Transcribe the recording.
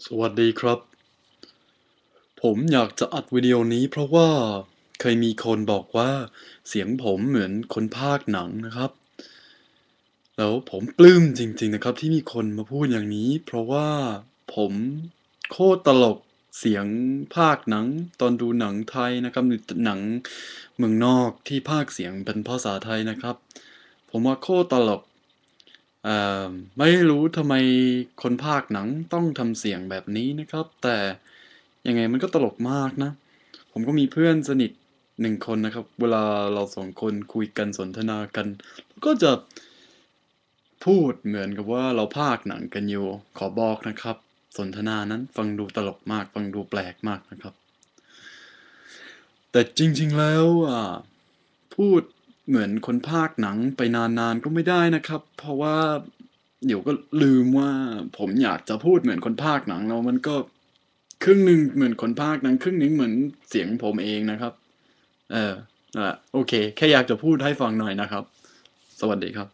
สวัสดีครับผมอยากจะอัดวิดีโอนี้เพราะว่าเคยมีคนบอกว่าเสียงผมเหมือนคนพากย์หนังนะครับแล้วผมปลื้มจริงๆนะครับที่มีคนมาพูดอย่างนี้เพราะว่าผมโคตรตลกเสียงพากย์หนังตอนดูหนังไทยนะครับหรือหนังเมืองนอกที่พากย์เสียงเป็นภาษาไทยนะครับผมว่าโคตรตลกเอ่ไม่รู้ทำไมคนพากย์หนังต้องทำเสียงแบบนี้นะครับแต่ยังไงมันก็ตลกมากนะ ผมก็มีเพื่อนสนิทหนึ่งคนนะครับเวลาเราสองคนคุยกันสนทนากันก็จะพูดเหมือนกับว่าเราพากย์หนังกันอยู่ขอบอกนะครับสนทนานั้นฟังดูตลกมากฟังดูแปลกมากนะครับแต่จริงๆแล้วพูดเหมือนคนพากย์หนังไปนานๆก็ไม่ได้นะครับเพราะว่าเดี๋ยวก็ลืมว่าผมอยากจะพูดเหมือนคนพากย์หนังแล้วมันก็ครึ่งหนึ่งเหมือนคนพากย์หนังครึ่งหนึ่งเหมือนเสียงผมเองนะครับ เออนั่นแหละโอเคแค่อยากจะพูดให้ฟังหน่อยนะครับสวัสดีครับ